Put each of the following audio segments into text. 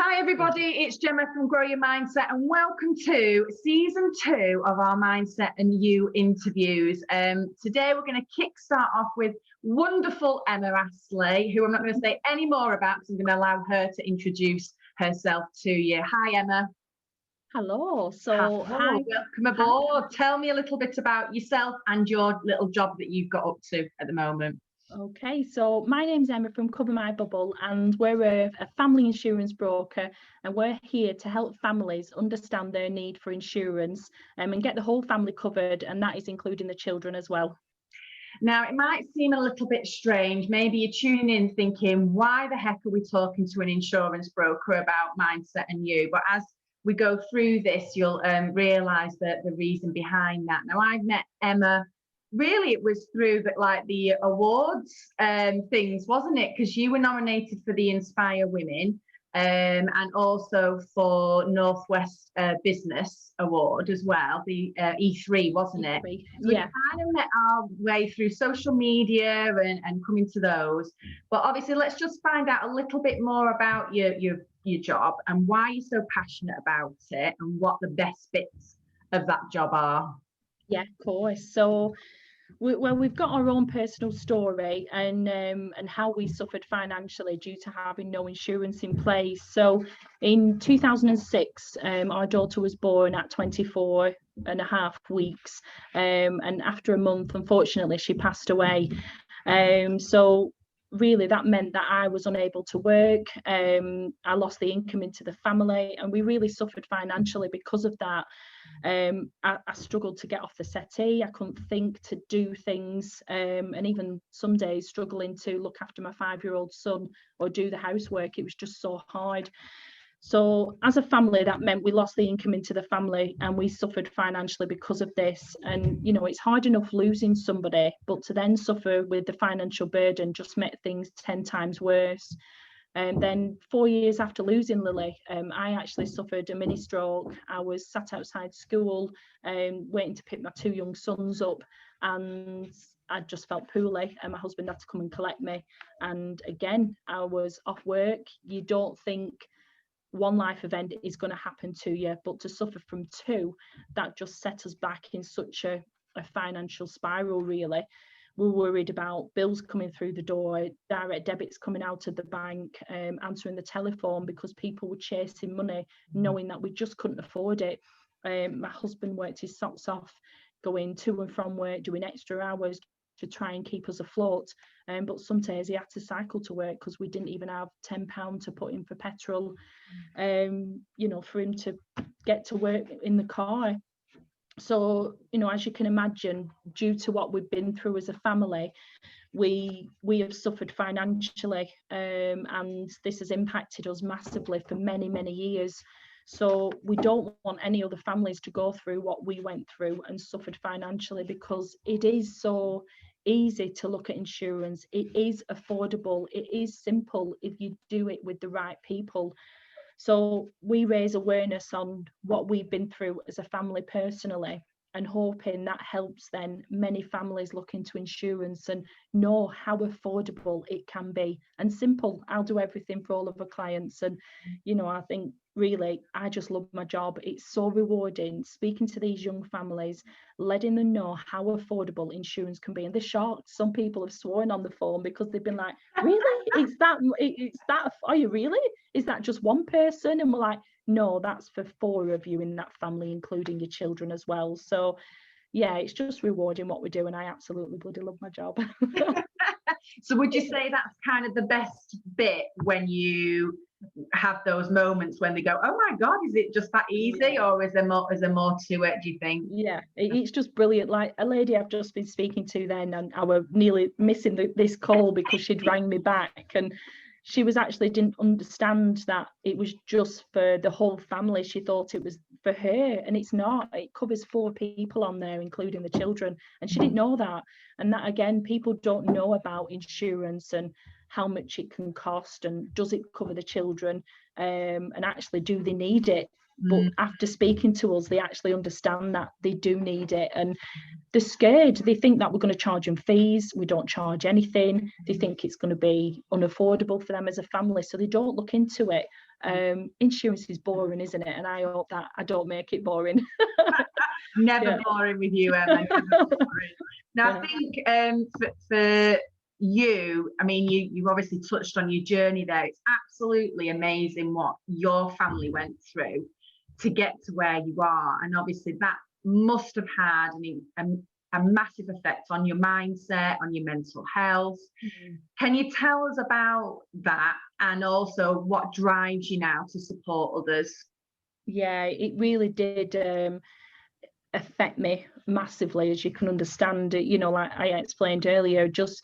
Hi everybody, it's Gemma from Grow Your Mindset and welcome to season 2 of our Mindset and You interviews. Today we're going to kickstart off with wonderful Emma Astley, who I'm not going to say any more about because I'm going to allow her to introduce herself to you. Hi Emma. Hello. Hi. Welcome aboard. Tell me a little bit about yourself and your little job that you've got up to at the moment. Okay, so my name's Emma from Cover My Bubble, and we're a family insurance broker, and we're here to help families understand their need for insurance and get the whole family covered, and that is including the children as well. Now, it might seem a little bit strange. Maybe you're tuning in thinking, why the heck are we talking to an insurance broker about Mindset and You? But as we go through this, you'll realise that the reason behind that. Now, I've met Emma. Really, it was through the awards things, wasn't it? Because you were nominated for the Inspire Women and also for Northwest Business Award as well, the E3, wasn't it? E3, so yeah. We kind of met our way through social media and coming to those. But obviously, let's just find out a little bit more about your job and why you're so passionate about it and what the best bits of that job are. Yeah, of course. So we've got our own personal story and how we suffered financially due to having no insurance in place. So in 2006, our daughter was born at 24 and a half weeks, and after a month, unfortunately, she passed away. So really that meant that I was unable to work. I lost the income into the family, and we really suffered financially because of that. I struggled to get off the settee. I couldn't think to do things, and even some days struggling to look after my 5-year-old son or do the housework. It was just so hard. So as a family, that meant we lost the income into the family and we suffered financially because of this. And, you know, it's hard enough losing somebody, but to then suffer with the financial burden just made things 10 times worse. And then 4 years after losing Lily, I actually suffered a mini stroke. I was sat outside school waiting to pick my 2 young sons up, and I just felt poorly, and my husband had to come and collect me. And again, I was off work. You don't think one life event is going to happen to you, but to suffer from 2, that just set us back in such a financial spiral, really. We're worried about bills coming through the door, direct debits coming out of the bank, answering the telephone because people were chasing money, knowing that we just couldn't afford it. My husband worked his socks off, going to and from work, doing extra hours to try and keep us afloat. But some days he had to cycle to work because we didn't even have £10 to put in for petrol, you know, for him to get to work in the car. So, you know, as you can imagine, due to what we've been through as a family, we have suffered financially, and this has impacted us massively for many, many years. So we don't want any other families to go through what we went through and suffered financially, because it is so easy to look at insurance. It is affordable. It is simple if you do it with the right people. So we raise awareness on what we've been through as a family personally, and hoping that helps then many families look into insurance and know how affordable it can be and simple. I'll do everything for all of our clients. And, you know, I think really, I just love my job. It's so rewarding speaking to these young families, letting them know how affordable insurance can be. And they're shocked. Some people have sworn on the phone because they've been like, really? It's that, are you really? Is that just one person? And we're like, no, that's for 4 of you in that family, including your children as well. So yeah, it's just rewarding what we do, and I absolutely bloody love my job. So would you say that's kind of the best bit, when you have those moments when they go, oh my God, is it just that easy? Or is there more to it, do you think? Yeah, it's just brilliant. Like a lady I've just been speaking to then, and I were nearly missing this call because she'd rang me back, and she was actually didn't understand that it was just for the whole family. She thought it was for her, and it's not. It covers 4 people on there, including the children, and she didn't know that. And that, again, people don't know about insurance and how much it can cost, and does it cover the children, and actually do they need it? but after speaking to us, they actually understand that they do need it, and they're scared. They think that we're going to charge them fees. We don't charge anything. They think it's going to be unaffordable for them as a family, so they don't look into it. Insurance is boring, isn't it? And I hope that I don't make it boring. Never boring with you, Emma. Never boring. Now, I think for you, I mean, you obviously touched on your journey there. It's absolutely amazing what your family went through to get to where you are, and obviously that must have had a massive effect on your mindset, on your mental health. Can you tell us about that, and also what drives you now to support others? Yeah, it really did affect me massively, as you can understand it. You know, like I explained earlier, just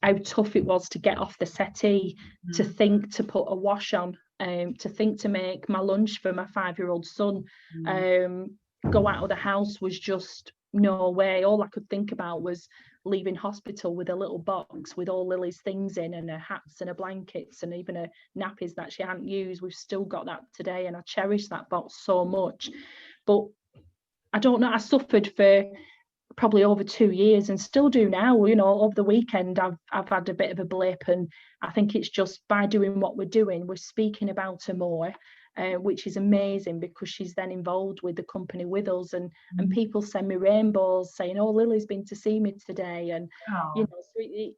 how tough it was to get off the settee, to think to put a wash on, to think to make my lunch for my 5-year-old son, go out of the house was just no way. All I could think about was leaving hospital with a little box with all Lily's things in, and her hats and her blankets and even her nappies that she hadn't used. We've still got that today, and I cherish that box so much. But I don't know, I suffered for probably over 2 years and still do now. You know, over the weekend I've had a bit of a blip, and I think it's just by doing what we're doing, we're speaking about her more, which is amazing, because she's then involved with the company with us, and people send me rainbows saying, oh, Lily's been to see me today, and you know, so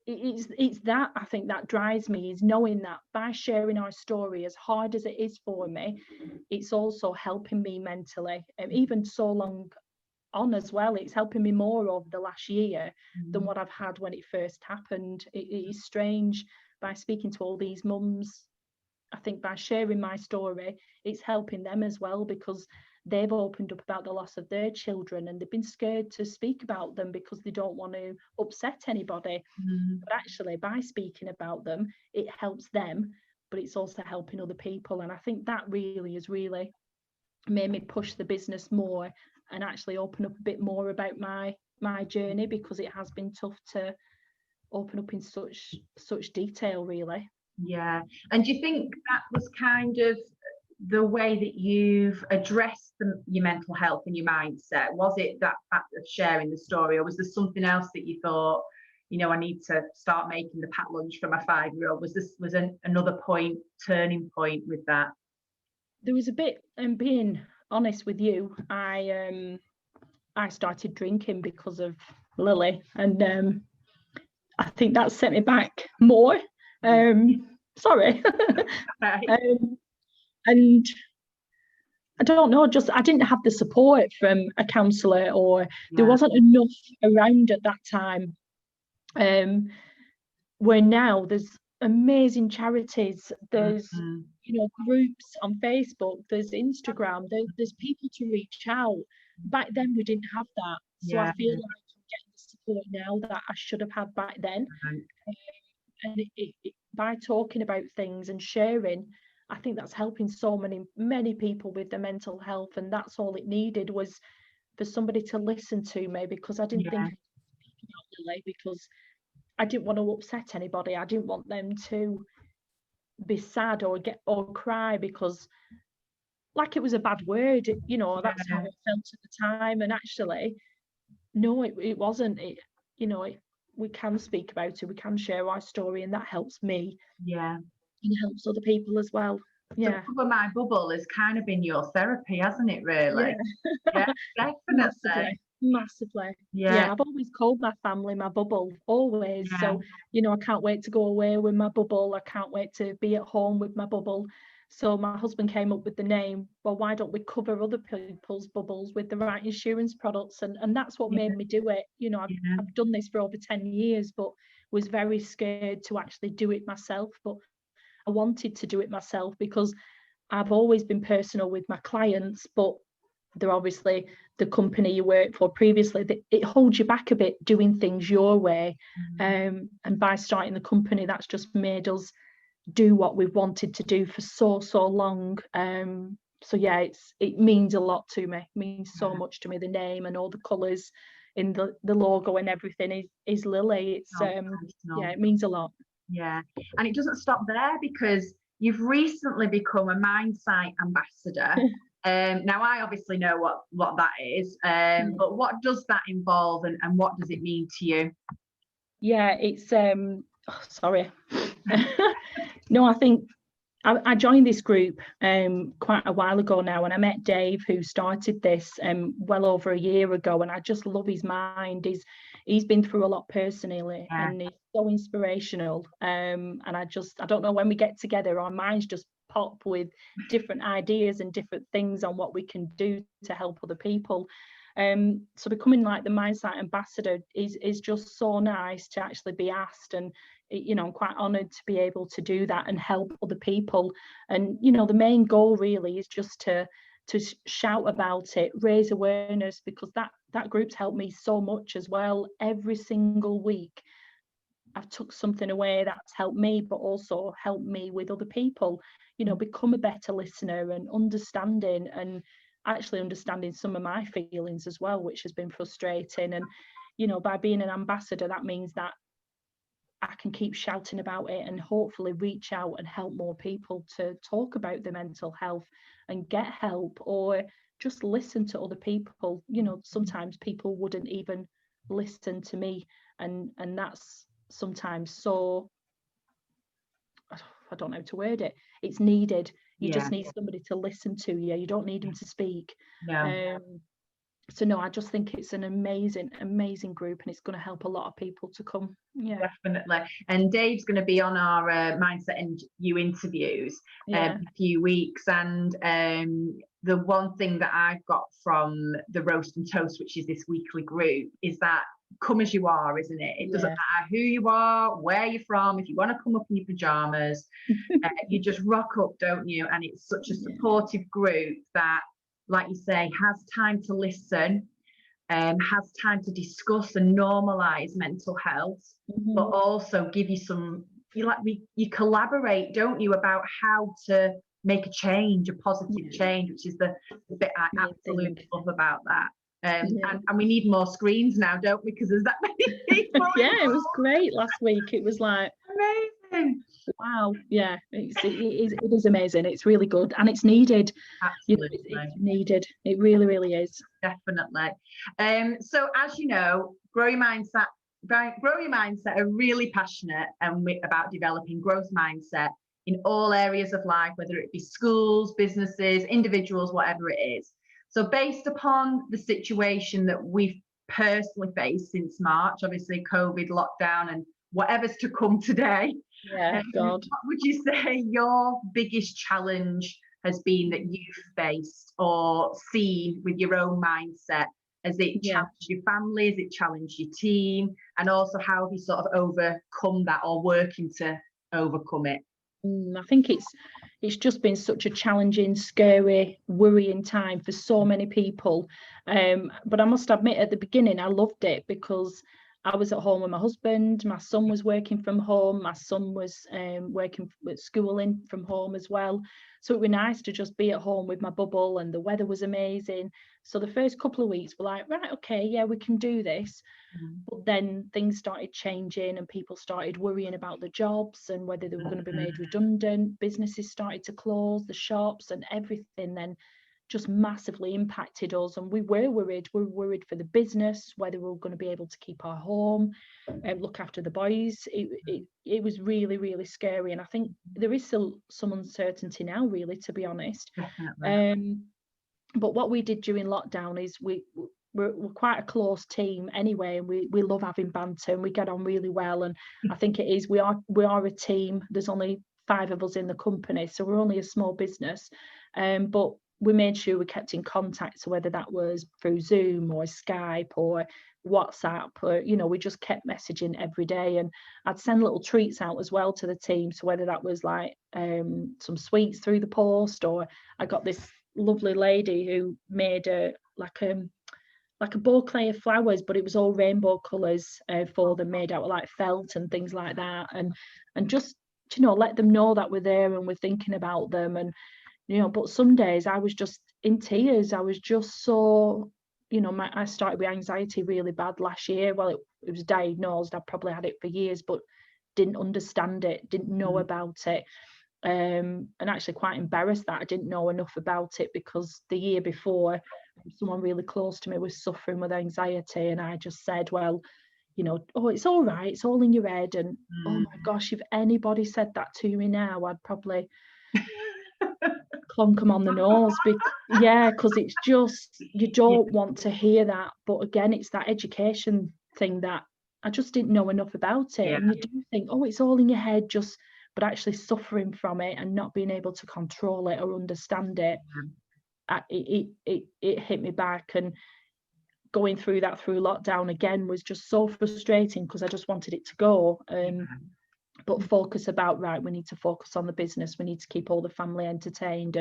it's that, I think, that drives me, is knowing that by sharing our story, as hard as it is for me, it's also helping me mentally, and even so long on as well, it's helping me more over the last year than what I've had when it first happened. It is strange, by speaking to all these mums, I think by sharing my story, it's helping them as well, because they've opened up about the loss of their children, and they've been scared to speak about them because they don't want to upset anybody. But actually, by speaking about them, it helps them, but it's also helping other people. And I think that really has really made me push the business more and actually open up a bit more about my journey, because it has been tough to open up in such detail, really. Yeah. And do you think that was kind of the way that you've addressed your mental health and your mindset? Was it that fact of sharing the story, or was there something else that you thought, you know, I need to start making the packed lunch for my 5-year-old? Was another turning point with that? There was a bit, and being honest with you, I started drinking because of Lily, and I think that set me back more. Sorry. And I don't know, just I didn't have the support from a counsellor, or there wasn't enough around at that time. Where now there's amazing charities, there's you know, groups on Facebook, there's Instagram, there's people to reach out. Back then we didn't have that, so I feel like I'm getting the support now that I should have had back then. And by talking about things and sharing, I think that's helping so many people with their mental health, and that's all it needed, was for somebody to listen to me, because I didn't think I could speak about Lily, because I didn't want to upset anybody. I didn't want them to be sad or cry, because like it was a bad word, you know, that's how it felt at the time. And actually, no, it wasn't. We can speak about it, we can share our story, and that helps me. And helps other people as well. So Cover My Bubble has kind of been your therapy, hasn't it, really? Yeah, definitely. Massively. I've always called my family my bubble, always. So, you know, I can't wait to go away with my bubble. I can't wait to be at home with my bubble. So my husband came up with the name, well, why don't we cover other people's bubbles with the right insurance products? And that's what made me do it. You know, I've done this for over 10 years, but was very scared to actually do it myself. But I wanted to do it myself, because I've always been personal with my clients, but they're obviously the company you worked for previously, it holds you back a bit doing things your way. And by starting the company, that's just made us do what we've wanted to do for so long. So yeah, it means a lot to me. It means so much to me. The name and all the colours in the logo and everything is Lily. It's it means a lot. Yeah, and it doesn't stop there, because you've recently become a Mindsight ambassador. Now I obviously know what that is, but what does that involve, and what does it mean to you? Yeah, it's sorry. No, I think I joined this group quite a while ago now, and I met Dave, who started this well over a year ago, and I just love his mind. He's been through a lot personally, and he's so inspirational. And I don't know, when we get together, our minds just pop with different ideas and different things on what we can do to help other people. So becoming like the Mindset ambassador is just so nice to actually be asked, and I'm quite honoured to be able to do that and help other people. And the main goal really is just to shout about it, raise awareness, because that group's helped me so much as well. Every single week I've took something away that's helped me, but also helped me with other people, become a better listener and actually understanding some of my feelings as well, which has been frustrating. And by being an ambassador, that means that I can keep shouting about it and hopefully reach out and help more people to talk about their mental health and get help, or just listen to other people. Sometimes people wouldn't even listen to me, and that's sometimes so, I don't know how to word it. It's needed. You just need somebody to listen to you. You don't need them to speak. So no, I just think it's an amazing group, and it's going to help a lot of people to come. Definitely. And Dave's going to be on our Mindset and You interviews in a few weeks, and the one thing that I've got from the Roast and Toast, which is this weekly group, is that come as you are, isn't it? It doesn't matter who you are, where you're from. If you want to come up in your pajamas, you just rock up, don't you? And it's such a supportive group that, like you say, has time to listen, has time to discuss and normalize mental health, but also give you some, you collaborate, don't you, about how to make a change, a positive change, which is the bit I absolutely love about that. And we need more screens now, don't we? Because there's that many people. It was great last week. It was like amazing. Wow, it is amazing. It's really good, and it's needed. Absolutely. It's needed. It really is. Definitely. So as you know, Grow Your Mindset are really passionate about developing growth mindset in all areas of life, whether it be schools, businesses, individuals, whatever it is. So based upon the situation that we've personally faced since March, obviously COVID, lockdown, and whatever's to come today, God. what would you say your biggest challenge has been that you've faced or seen with your own mindset? Has it challenged your family? Has it challenged your team? And also, how have you sort of overcome that, or working to overcome it? I think it's just been such a challenging, scary, worrying time for so many people. But I must admit, at the beginning, I loved it because I was at home with my husband. My son was working from home. My son was working with schooling from home as well. So it was nice to just be at home with my bubble, and the weather was amazing. So the first couple of weeks were like, right, okay, we can do this. But then things started changing, and people started worrying about the jobs and whether they were going to be made redundant. Businesses started to close, the shops and everything then just massively impacted us, and we were worried. We were worried for the business, whether we were going to be able to keep our home and look after the boys. It was really scary, and I think there is still some uncertainty now, really, to be honest. But what we did during lockdown is we're quite a close team anyway, and we love having banter, and we get on really well. And I think it is, we are a team. There's only 5 of us in the company, so we're only a small business, but we made sure we kept in contact. So whether that was through Zoom or Skype or WhatsApp, or we just kept messaging every day. And I'd send little treats out as well to the team, so whether that was like some sweets through the post, or I got this lovely lady who made a bouquet of flowers, but it was all rainbow colours for them, made out of like felt and things like that, and just let them know that we're there and we're thinking about them. And but some days I was just in tears. I was just so, I started with anxiety really bad last year. Well, it was diagnosed. I probably had it for years, but didn't understand it, didn't know about it. and actually quite embarrassed that I didn't know enough about it, because the year before someone really close to me was suffering with anxiety, and I just said, well, you know, oh, it's all right, it's all in your head. And oh my gosh, if anybody said that to me now, I'd probably clonk them on the nose. Because it's just, you don't want to hear that. But again, it's that education thing that I just didn't know enough about it. And you do think, oh, it's all in your head, but actually suffering from it and not being able to control it or understand it, it hit me back. And going through that through lockdown again was just so frustrating, because I just wanted it to go. But focus about, right, we need to focus on the business, we need to keep all the family entertained.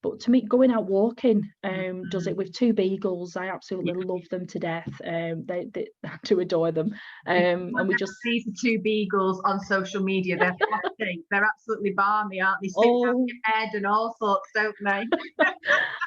But to me, going out walking, does it with two beagles. I absolutely love them to death. They I do adore them. And we just see the two beagles on social media. They're flashing. They're absolutely balmy, aren't they? Sit on your head and all sorts, don't they?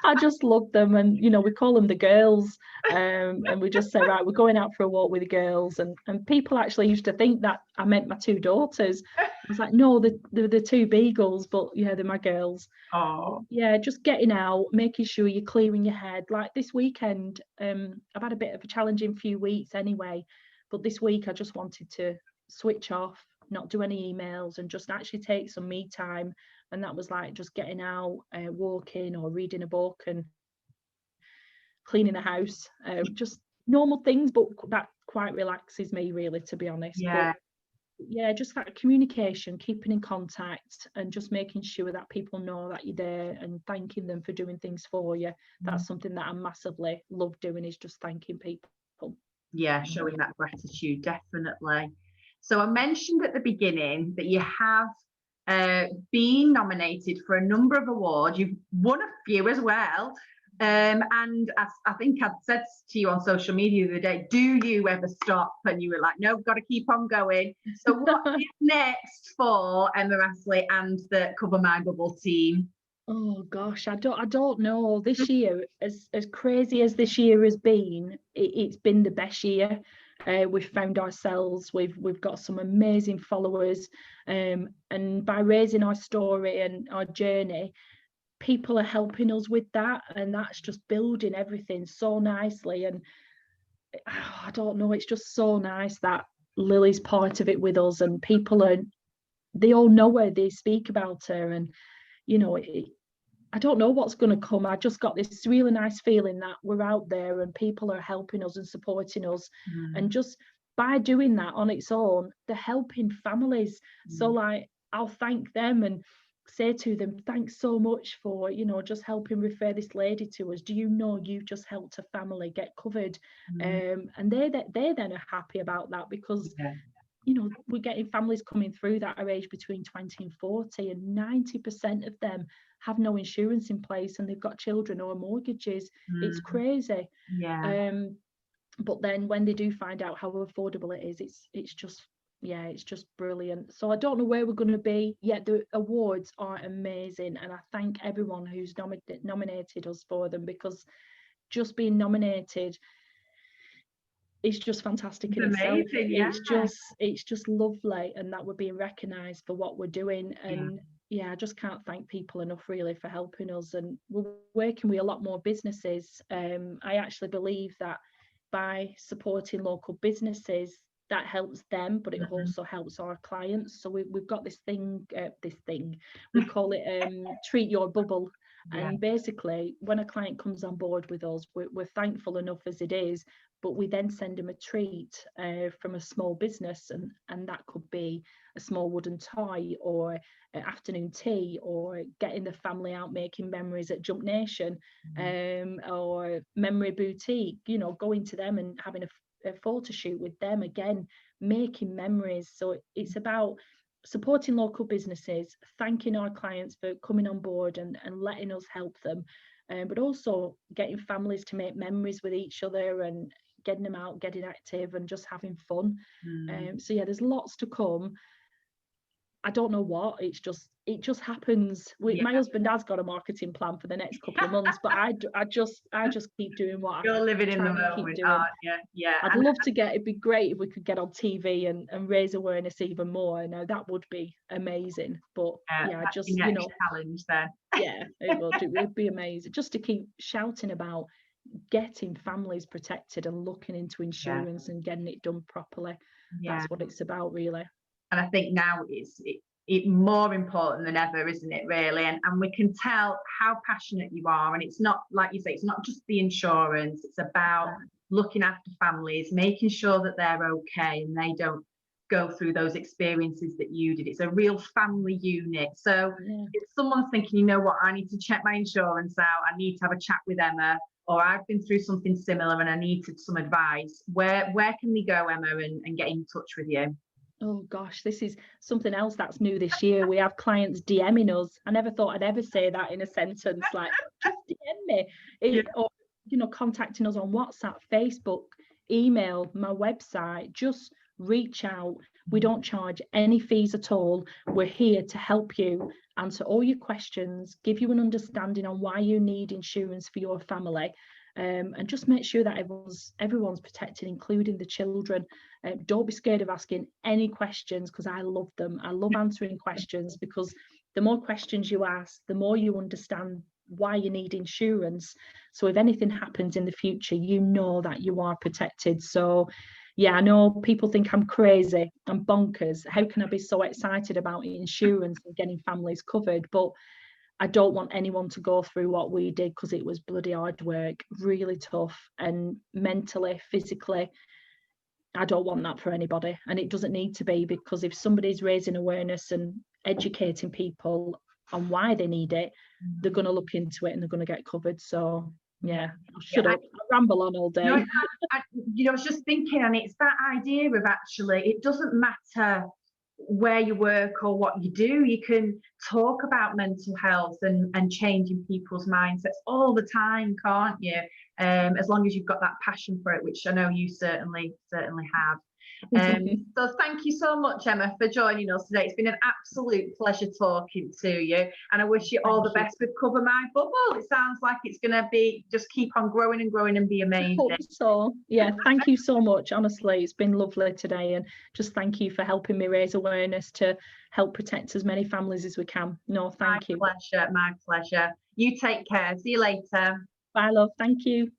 I just love them. And you know, we call them the girls. And we just say, right, we're going out for a walk with the girls. And people actually used to think that I meant my two daughters. I was like, no, they're the two beagles, but yeah, they're my girls. Oh yeah, just getting out, making sure you're clearing your head. Like this weekend, I've had a bit of a challenging few weeks anyway, but this week I just wanted to switch off, not do any emails, and just actually take some me time. And that was like just getting out, walking or reading a book and cleaning the house, just normal things, but that quite relaxes me, really, to be honest. yeah. But yeah, just that communication, keeping in contact, and just making sure that people know that you're there and thanking them for doing things for you. That's something that I massively love doing, is just thanking people. Yeah, showing that gratitude, definitely. So I mentioned at the beginning that you have been nominated for a number of awards. You've won a few as well. And I think I'd said to you on social media the other day, do you ever stop? And you were like, no, got to keep on going. So what is next for Emma, Astley and the Cover My Bubble team? Oh gosh, I don't know. This year, as crazy as this year has been, it's been the best year. We've found ourselves. We've got some amazing followers, and by raising our story and our journey, people are helping us with that, and that's just building everything so nicely. And I don't know, it's just so nice that Lily's part of it with us, and they all know her, they speak about her. And you know, I don't know what's going to come. I just got this really nice feeling that we're out there and people are helping us and supporting us. And just by doing that on its own, they're helping families. So like, I'll thank them and say to them, thanks so much for, you know, just helping refer this lady to us. Do you know you've just helped a family get covered? And they then are happy about that, because you know, we're getting families coming through that are aged between 20 and 40, and 90% of them have no insurance in place, and they've got children or mortgages. It's crazy. But then when they do find out how affordable it is, it's just brilliant. So I don't know where we're going to be yet. The awards are amazing, and I thank everyone who's nominated us for them, because just being nominated, it's just fantastic in itself. It's just lovely, and that we're being recognised for what we're doing. And I just can't thank people enough, really, for helping us. And we're working with a lot more businesses. I actually believe that by supporting local businesses, that helps them, but it also helps our clients. So we've got this thing we call it treat your bubble. And basically, when a client comes on board with us, we're thankful enough as it is, but we then send them a treat from a small business, and that could be a small wooden toy, or an afternoon tea, or getting the family out making memories at Jump Nation, or Memory Boutique, you know, going to them and having a photo shoot with them, again, making memories. So it's about supporting local businesses, thanking our clients for coming on board and letting us help them, but also getting families to make memories with each other and getting them out, getting active and just having fun. So yeah, there's lots to come. I don't know what, it just happens. My husband has got a marketing plan for the next couple of months, but I just keep doing what You're living in the trying to keep moment, doing. aren't you? Yeah. I'd love to it'd be great if we could get on TV and raise awareness even more. Now that would be amazing. But just, you know, challenge then. Yeah, it'd be amazing just to keep shouting about getting families protected and looking into insurance and getting it done properly. That's what it's about, really. And I think now it's more important than ever, isn't it, really? And we can tell how passionate you are. And it's not, like you say, it's not just the insurance, it's about looking after families, making sure that they're okay and they don't go through those experiences that you did. It's a real family unit. So if someone's thinking, you know what, I need to check my insurance out, I need to have a chat with Emma, or I've been through something similar and I needed some advice, where can they go, Emma, and get in touch with you? Oh gosh, this is something else that's new this year. We have clients DMing us. I never thought I'd ever say that in a sentence, like, just DM me. Or, you know, contacting us on WhatsApp, Facebook, email, my website. Just reach out. We don't charge any fees at all. We're here to help you answer all your questions, give you an understanding on why you need insurance for your family. And just make sure that everyone's protected, including the children. Don't be scared of asking any questions, because I love them. I love answering questions, because the more questions you ask, the more you understand why you need insurance. So if anything happens in the future, you know that you are protected. So yeah, I know people think I'm crazy, I'm bonkers. How can I be so excited about insurance and getting families covered? But I don't want anyone to go through what we did, because it was bloody hard work, really tough, and mentally, physically. I don't want that for anybody, and it doesn't need to be, because if somebody's raising awareness and educating people on why they need it, they're going to look into it and they're going to get covered. So yeah, I ramble on all day. No, I was just thinking, and it's that idea of actually, it doesn't matter where you work or what you do, you can talk about mental health and changing people's mindsets all the time, can't you? As long as you've got that passion for it, which I know you certainly have. So thank you so much, Emma, for joining us today. It's been an absolute pleasure talking to you, and I wish you all the best with Cover My Bubble. It sounds like it's going to be just keep on growing and growing and be amazing. I hope so. Yeah, thank you so much. Honestly, it's been lovely today, and just thank you for helping me raise awareness to help protect as many families as we can. No, thank you. My pleasure. You take care. See you later. Bye, love. Thank you.